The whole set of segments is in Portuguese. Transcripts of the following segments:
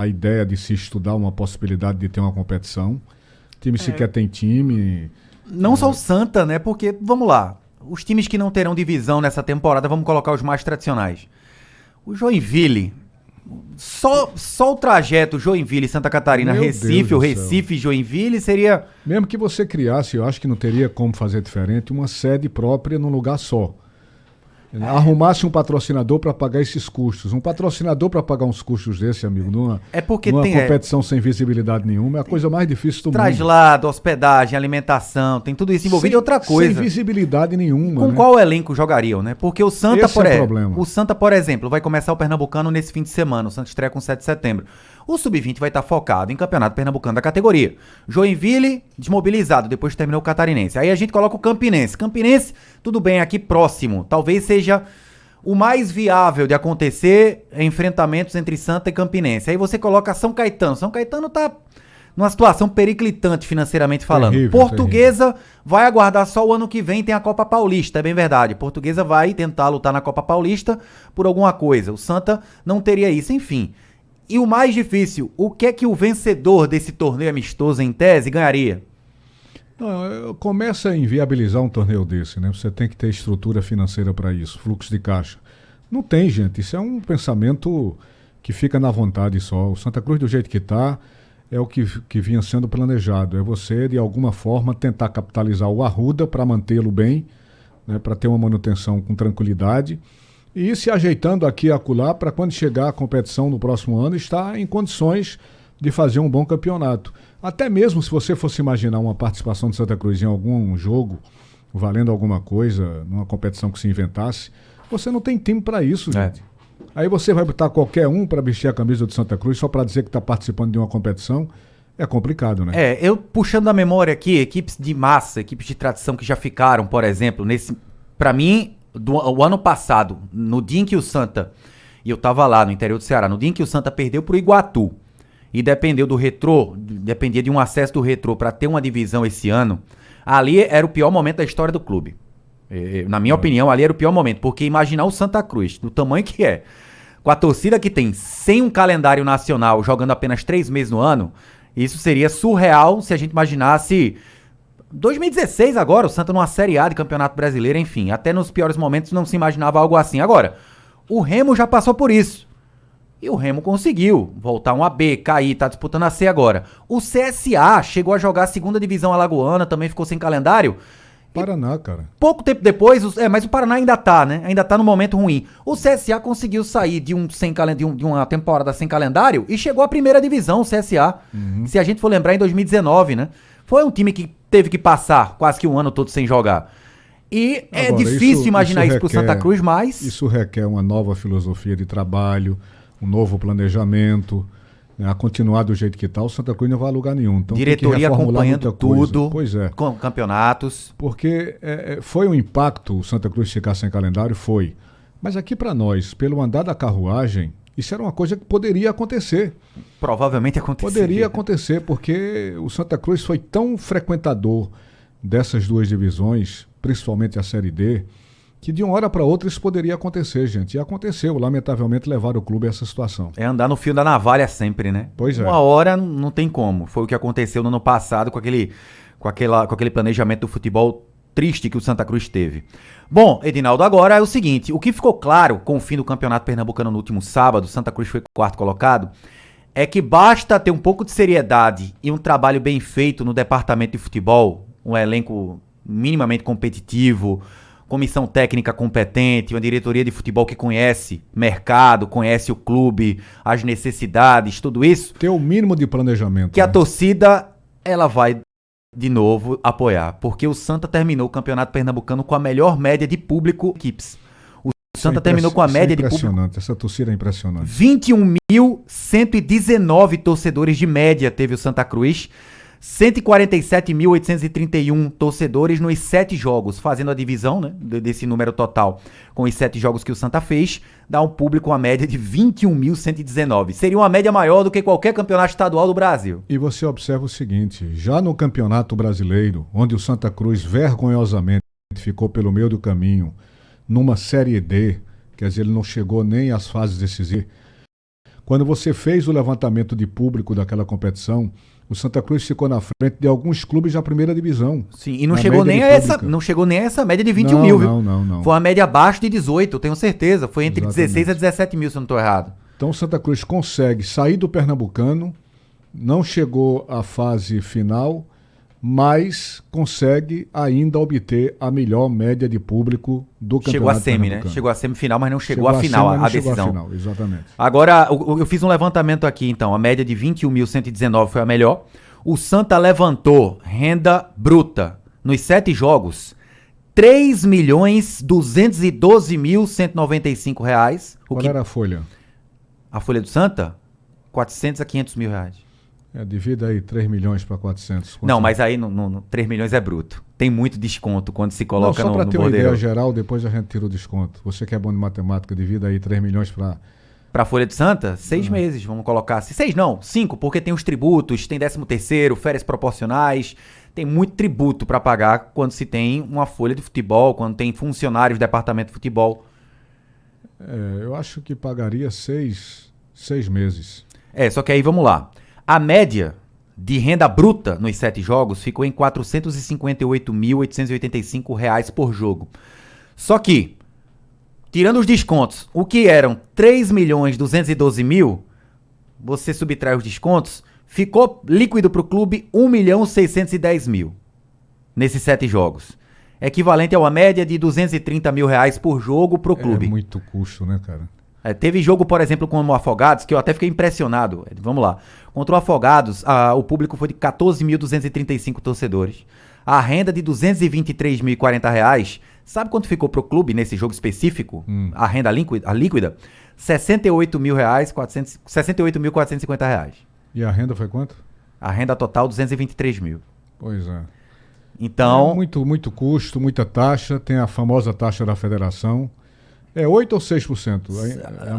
a ideia de se estudar uma possibilidade de ter uma competição. O time sequer tem time. Não só o Santa, né? Porque, vamos lá, os times que não terão divisão nessa temporada, vamos colocar os mais tradicionais. O Joinville, só o trajeto Joinville, Santa Catarina, Meu Recife, Deus ou do Recife, Joinville, seria... Mesmo que você criasse, eu acho que não teria como fazer diferente, uma sede própria num lugar só. Arrumasse um patrocinador para pagar esses custos. Um patrocinador para pagar uns custos desse, amigo, É porque numa tem competição sem visibilidade nenhuma, é a coisa mais difícil do mundo. traslado, hospedagem, alimentação, tem tudo isso envolvido. E outra coisa, Sem visibilidade nenhuma. com né? qual elenco jogariam, né? Porque o Santa, Esse é o problema. O Santa, por exemplo, vai começar o Pernambucano nesse fim de semana. O Santa estreia com 7 de setembro. O Sub-20 vai estar focado em campeonato pernambucano da categoria. Joinville, desmobilizado, depois terminou o Catarinense. Aí a gente coloca o Campinense. Campinense, tudo bem, aqui próximo. Talvez seja o mais viável de acontecer enfrentamentos entre Santa e Campinense. Aí você coloca São Caetano. São Caetano tá numa situação periclitante financeiramente falando. Terrível, Portuguesa vai aguardar só o ano que vem, tem a Copa Paulista, é bem verdade. Portuguesa vai tentar lutar na Copa Paulista por alguma coisa. O Santa não teria isso, enfim. E o mais difícil, o que é que o vencedor desse torneio amistoso em tese ganharia? Não, começa a inviabilizar um torneio desse, né? Você tem que ter estrutura financeira para isso, fluxo de caixa. Não tem, gente. Isso é um pensamento que fica na vontade só. O Santa Cruz, do jeito que está, é o que vinha sendo planejado. É você, de alguma forma, tentar capitalizar o Arruda para mantê-lo bem, né? Para ter uma manutenção com tranquilidade. E ir se ajeitando aqui e acolá para quando chegar a competição no próximo ano estar em condições de fazer um bom campeonato. Até mesmo se você fosse imaginar uma participação de Santa Cruz em algum jogo, valendo alguma coisa, numa competição que se inventasse, você não tem time para isso, gente. Aí você vai botar qualquer um para vestir a camisa do Santa Cruz só para dizer que está participando de uma competição. É complicado, né? Eu puxando a memória aqui, equipes de massa, equipes de tradição que já ficaram, por exemplo, para mim, o ano passado, no dia em que o Santa, e eu tava lá no interior do Ceará, no dia em que o Santa perdeu pro Iguatu e dependeu do Retrô, dependia de um acesso do Retrô para ter uma divisão esse ano, ali era o pior momento da história do clube. Na minha opinião, ali era o pior momento, porque imaginar o Santa Cruz, do tamanho que é, com a torcida que tem, sem um calendário nacional, jogando apenas 3 meses no ano, isso seria surreal se a gente imaginasse 2016 agora, o Santa numa Série A de Campeonato Brasileiro, enfim, até nos piores momentos não se imaginava algo assim. Agora, o Remo já passou por isso. E o Remo conseguiu voltar um AB, cair, tá disputando a C agora. O CSA chegou a jogar a segunda divisão alagoana, também ficou sem calendário. Paraná, cara. Pouco tempo depois, mas o Paraná ainda tá, né? Ainda tá no momento ruim. O CSA conseguiu sair de uma temporada sem calendário e chegou à primeira divisão, o CSA. Se a gente for lembrar, em 2019, né? Foi um time que teve que passar quase que um ano todo sem jogar. E é Agora, difícil imaginar isso pro Santa Cruz, mas... Isso requer uma nova filosofia de trabalho, um novo planejamento, né? A continuar do jeito que está, o Santa Cruz não vai a lugar nenhum. Então, diretoria tem que reformular acompanhando muita coisa. tudo, Pois é. com campeonatos. Porque foi um impacto o Santa Cruz ficar sem calendário, foi. Mas aqui para nós, pelo andar da carruagem, isso era uma coisa que poderia acontecer. Provavelmente aconteceria. Poderia acontecer, porque o Santa Cruz foi tão frequentador dessas duas divisões, principalmente a Série D, que de uma hora para outra isso poderia acontecer, gente. E aconteceu, lamentavelmente, levar o clube a essa situação. É andar no fio da navalha sempre, né? Pois é. Uma hora não tem como. Foi o que aconteceu no ano passado com aquele planejamento do futebol triste que o Santa Cruz teve. Bom, Edinaldo, agora é o seguinte, o que ficou claro com o fim do Campeonato Pernambucano no último sábado, Santa Cruz foi quarto colocado, é que basta ter um pouco de seriedade e um trabalho bem feito no departamento de futebol, um elenco minimamente competitivo, comissão técnica competente, uma diretoria de futebol que conhece mercado, conhece o clube, as necessidades, tudo isso. Ter o mínimo de planejamento. Que a torcida, ela vai de novo apoiar, porque o Santa terminou o Campeonato Pernambucano com a melhor média de público equipes. O Santa terminou com a média de público... Impressionante, essa torcida é impressionante. 21.119 torcedores de média teve o Santa Cruz, 147.831 torcedores nos 7 jogos, fazendo a divisão, né, desse número total com os 7 jogos que o Santa fez, dá um público, uma média de 21.119. Seria uma média maior do que qualquer campeonato estadual do Brasil. E você observa o seguinte, já no Campeonato Brasileiro, onde o Santa Cruz vergonhosamente ficou pelo meio do caminho, numa Série D, quer dizer, ele não chegou nem às fases decisivas, quando você fez o levantamento de público daquela competição, o Santa Cruz ficou na frente de alguns clubes da primeira divisão. Sim, e não chegou nem a essa média de 21 mil, viu? Não. Foi uma média abaixo de 18, eu tenho certeza. Foi entre 16 a 17 mil, se eu não estou errado. Então o Santa Cruz consegue sair do Pernambucano, não chegou à fase final, mas consegue ainda obter a melhor média de público do campeonato. Chegou a semi, né? Chegou a semifinal, mas não chegou à final, a decisão. Chegou à final, exatamente. Agora, eu fiz um levantamento aqui, então. A média de 21.119 foi a melhor. O Santa levantou renda bruta nos 7 jogos, R$ 3.212.195. Qual era a folha? A folha do Santa? 400 a 500 mil reais. Divida aí 3 milhões para 400. Não, mas aí 3 milhões é bruto. Tem muito desconto quando se coloca no bordeiro. Só para ter uma bordeiro. ideia geral, depois a gente tira o desconto. Você que é bom de matemática, divida aí 3 milhões para... Para a folha de Santa, 6 meses, vamos colocar assim. 6 não, 5, porque tem os tributos, tem 13º, férias proporcionais, tem muito tributo para pagar quando se tem uma folha de futebol, quando tem funcionários do departamento de futebol. Eu acho que pagaria 6 meses. Só que aí vamos lá. A média de renda bruta nos 7 jogos ficou em R$ 458.885 por jogo. Só que, tirando os descontos, o que eram 3.212.000, você subtrai os descontos, ficou líquido para o clube 1.610.000 nesses 7 jogos. Equivalente a uma média de R$ 230 mil por jogo para o clube. É muito custo, né, cara? Teve jogo, por exemplo, com o Afogados, que eu até fiquei impressionado. Vamos lá. Contra o Afogados, o público foi de 14.235 torcedores. A renda de R$ 223.040. Sabe quanto ficou pro clube nesse jogo específico? A renda líquida? R$ 68.450. E a renda foi quanto? A renda total, 223 mil. Pois é. Então... muito custo, muita taxa. Tem a famosa taxa da federação. 8 ou 6%?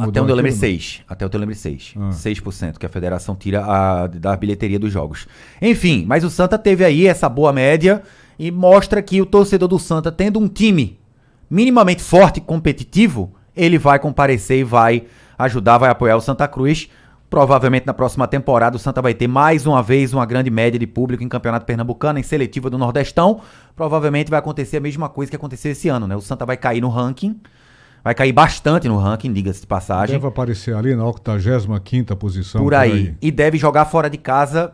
Até onde eu lembro 6. Até onde eu lembro 6. 6% que a federação tira da bilheteria dos jogos. Enfim, mas o Santa teve aí essa boa média e mostra que o torcedor do Santa, tendo um time minimamente forte e competitivo, ele vai comparecer e vai ajudar, vai apoiar o Santa Cruz. Provavelmente na próxima temporada o Santa vai ter mais uma vez uma grande média de público em Campeonato Pernambucano, em seletiva do Nordestão. Provavelmente vai acontecer a mesma coisa que aconteceu esse ano, né? O Santa vai cair no ranking. Vai cair bastante no ranking, diga-se de passagem. Deve aparecer ali na 85ª posição. Por aí. E deve jogar fora de casa.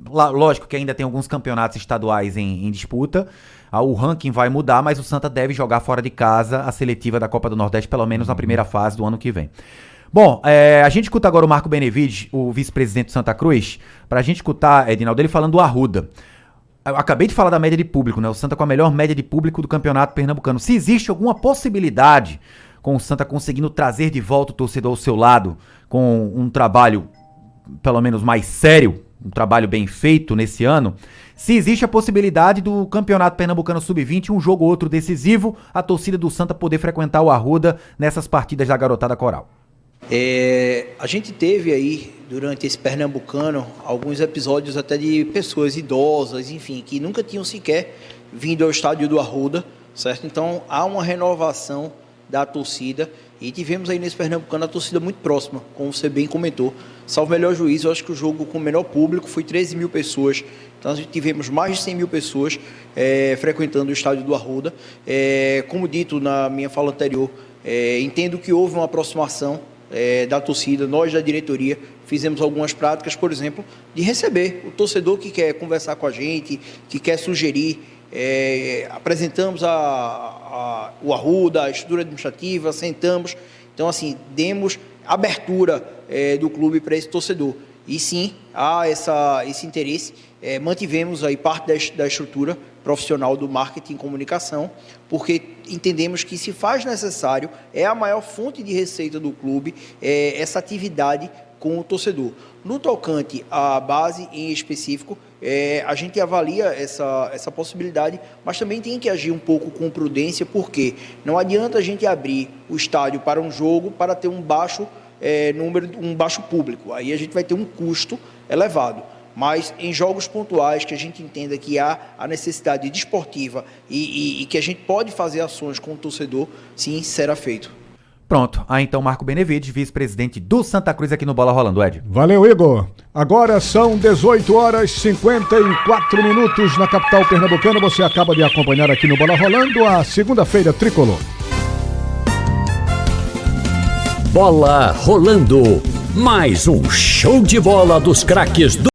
Lógico que ainda tem alguns campeonatos estaduais em disputa. O ranking vai mudar, mas o Santa deve jogar fora de casa a seletiva da Copa do Nordeste, pelo menos na primeira fase do ano que vem. Bom, a gente escuta agora o Marco Benevides, o vice-presidente do Santa Cruz, pra gente escutar, Edinaldo, ele falando do Arruda. Eu acabei de falar da média de público, né? O Santa com a melhor média de público do Campeonato Pernambucano. Se existe alguma possibilidade com o Santa conseguindo trazer de volta o torcedor ao seu lado, com um trabalho pelo menos mais sério, um trabalho bem feito nesse ano, se existe a possibilidade do Campeonato Pernambucano Sub-20, um jogo ou outro decisivo, a torcida do Santa poder frequentar o Arruda nessas partidas da garotada coral. A gente teve aí, durante esse Pernambucano, alguns episódios até de pessoas idosas, enfim, que nunca tinham sequer vindo ao estádio do Arruda, certo? Então, há uma renovação da torcida e tivemos aí nesse Pernambucano a torcida muito próxima, como você bem comentou. Salvo melhor juízo, eu acho que o jogo com o menor público foi 13 mil pessoas. Então, tivemos mais de 100 mil pessoas frequentando o estádio do Arruda. Como dito na minha fala anterior, entendo que houve uma aproximação da torcida. Nós da diretoria fizemos algumas práticas, por exemplo, de receber o torcedor que quer conversar com a gente, que quer sugerir. Apresentamos o Arruda, a estrutura administrativa, sentamos. Então, assim, demos abertura do clube para esse torcedor. E sim, há esse interesse. Mantivemos aí parte da estrutura profissional do marketing e comunicação, porque entendemos que se faz necessário, é a maior fonte de receita do clube, essa atividade com o torcedor. No tocante à base em específico, a gente avalia essa possibilidade, mas também tem que agir um pouco com prudência, porque não adianta a gente abrir o estádio para um jogo para ter um baixo público. Aí a gente vai ter um custo elevado. Mas em jogos pontuais que a gente entenda que há a necessidade desportiva e que a gente pode fazer ações com o torcedor, sim, será feito. Pronto. Aí então Marco Benevides, vice-presidente do Santa Cruz aqui no Bola Rolando, Ed. Valeu, Igor. Agora são 18 horas e 54 minutos na capital pernambucana. Você acaba de acompanhar aqui no Bola Rolando a segunda-feira tricolor. Bola Rolando. Mais um show de bola dos craques do